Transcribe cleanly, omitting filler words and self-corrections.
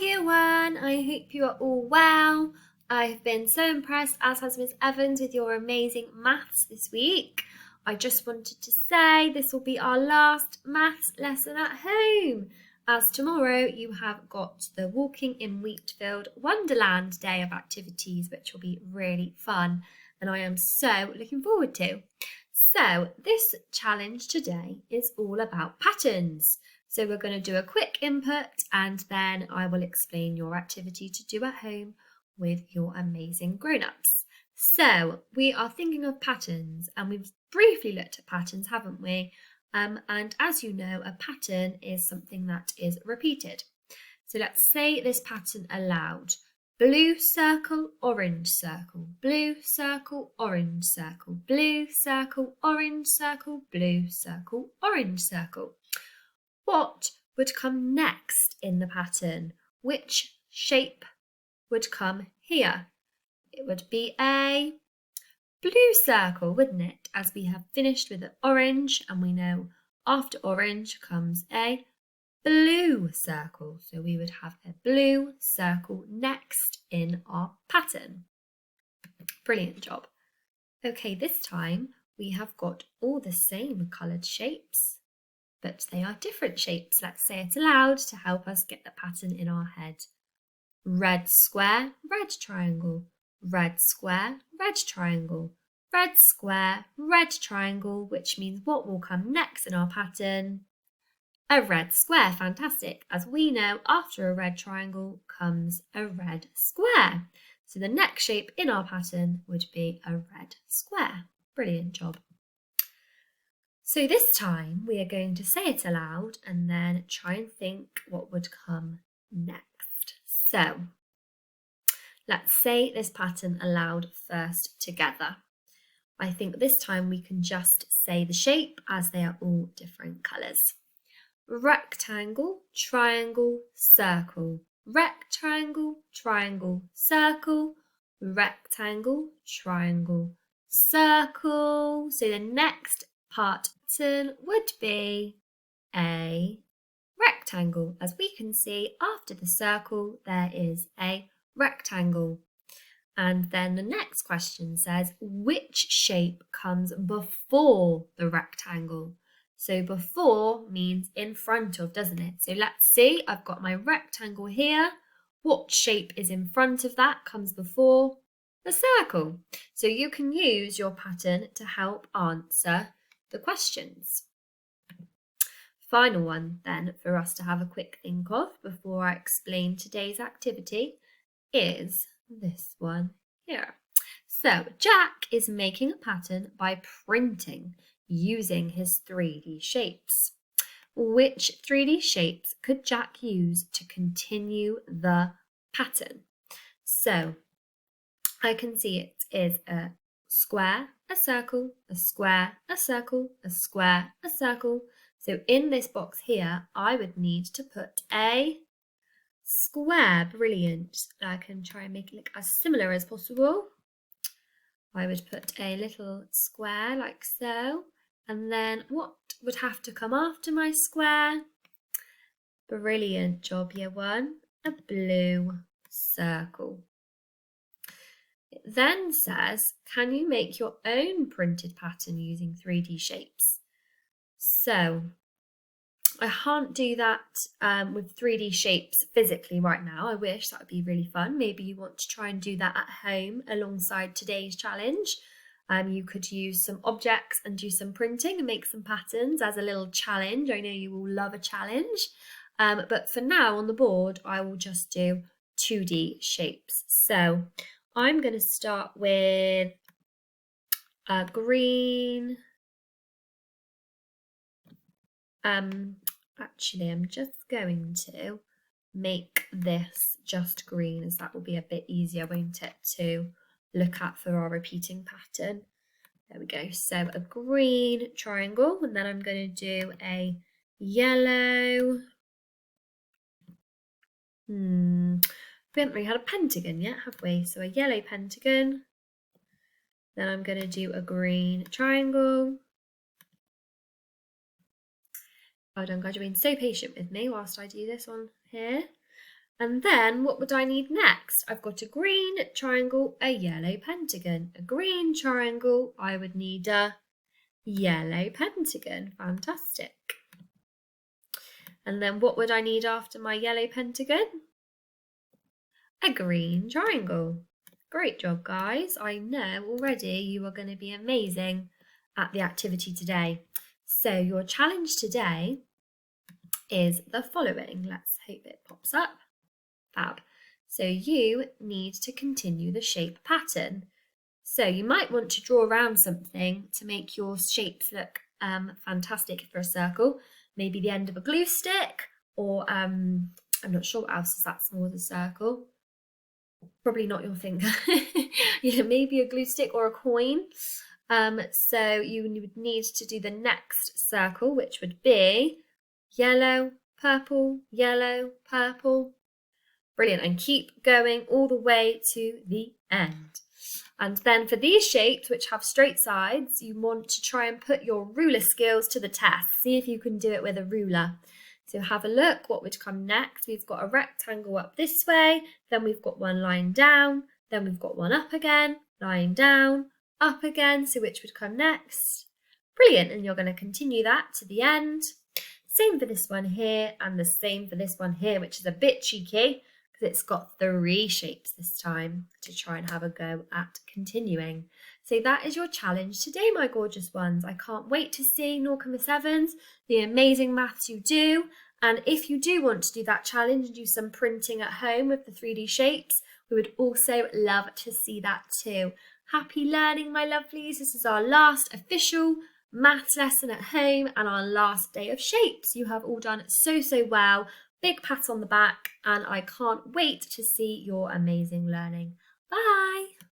Year 1, I hope you are all well. I've been so impressed, as has Miss Evans, with your amazing maths this week. I just wanted to say this will be our last maths lesson at home, as tomorrow you have got the Walking in Wheatfield Wonderland day of activities, which will be really fun, and I am so looking forward to. So this challenge today is all about patterns. So we're going to do a quick input and then I will explain your activity to do at home with your amazing grown-ups. So we are thinking of patterns and we've briefly looked at patterns, haven't we? And as you know, a pattern is something that is repeated. So let's say this pattern aloud. Blue circle, orange circle, blue circle, orange circle, blue circle, orange circle, blue circle, orange circle. What would come next in the pattern? Which shape would come here? It would be a blue circle, wouldn't it? As we have finished with the orange and we know after orange comes a blue circle. So we would have a blue circle next in our pattern. Brilliant job. Okay, this time we have got all the same coloured shapes, but they are different shapes. Let's say it aloud to help us get the pattern in our head. Red square, red triangle, red square, red triangle, red square, red triangle, which means what will come next in our pattern? A red square. Fantastic. As we know, after a red triangle comes a red square. So the next shape in our pattern would be a red square. Brilliant job. So this time we are going to say it aloud and then try and think what would come next. So let's say this pattern aloud first together. I think this time we can just say the shape as they are all different colours. Rectangle, triangle, circle. Rectangle, triangle, circle. Rectangle, triangle, circle. So the next pattern would be a rectangle. As we can see, after the circle there is a rectangle. And then the next question says, which shape comes before the rectangle? So before means in front of, doesn't it? So let's see, I've got my rectangle here. What shape is in front of that, comes before? The circle. So you can use your pattern to help answer the questions. Final one then for us to have a quick think of before I explain today's activity is this one here. So Jack is making a pattern by printing using his 3D shapes. Which 3D shapes could Jack use to continue the pattern? So I can see it is a square, a circle, a square, a circle, a square, a circle. So in this box here, I would need to put a square. Brilliant. I can try and make it look as similar as possible. I would put a little square like so. And then what would have to come after my square? Brilliant job, Year 1. A blue circle. It then says, can you make your own printed pattern using 3D shapes? So I can't do that with 3D shapes physically right now. I wish, that would be really fun. Maybe you want to try and do that at home alongside today's challenge. You could use some objects and do some printing and make some patterns as a little challenge. I know you all love a challenge. But for now on the board, I will just do 2D shapes. So I'm going to start with green. Actually, I'm just going to make this just green, as that will be a bit easier, won't it, to look at for our repeating pattern. There we go. So a green triangle, and then I'm going to do a yellow. We haven't really had a pentagon yet, have we? So a yellow pentagon. Then I'm going to do a green triangle. Well done, guys. You're being so patient with me whilst I do this on here. And then what would I need next? I've got a green triangle, a yellow pentagon. A green triangle, I would need a yellow pentagon. Fantastic. And then what would I need after my yellow pentagon? A green triangle. Great job, guys. I know already you are going to be amazing at the activity today. So your challenge today is the following. Let's hope it pops up. Fab. So you need to continue the shape pattern. So you might want to draw around something to make your shapes look fantastic for a circle. Maybe the end of a glue stick, or I'm not sure what else is that small as a circle. Probably not your finger. Yeah, maybe a glue stick or a coin. So you would need to do the next circle, which would be yellow, purple, yellow, purple. Brilliant, and keep going all the way to the end. And then for these shapes, which have straight sides, you want to try and put your ruler skills to the test. See if you can do it with a ruler. So have a look, what would come next? We've got a rectangle up this way, then we've got one lying down, then we've got one up again, lying down, up again, so which would come next? Brilliant, and you're going to continue that to the end. Same for this one here, and the same for this one here, which is a bit cheeky, because it's got 3 shapes this time to try and have a go at continuing. So that is your challenge today, my gorgeous ones. I can't wait to see Norca Miss Evans, the amazing maths you do. And if you do want to do that challenge and do some printing at home with the 3D shapes, we would also love to see that too. Happy learning, my lovelies. This is our last official maths lesson at home and our last day of shapes. You have all done so well. Big pat on the back, and I can't wait to see your amazing learning. Bye!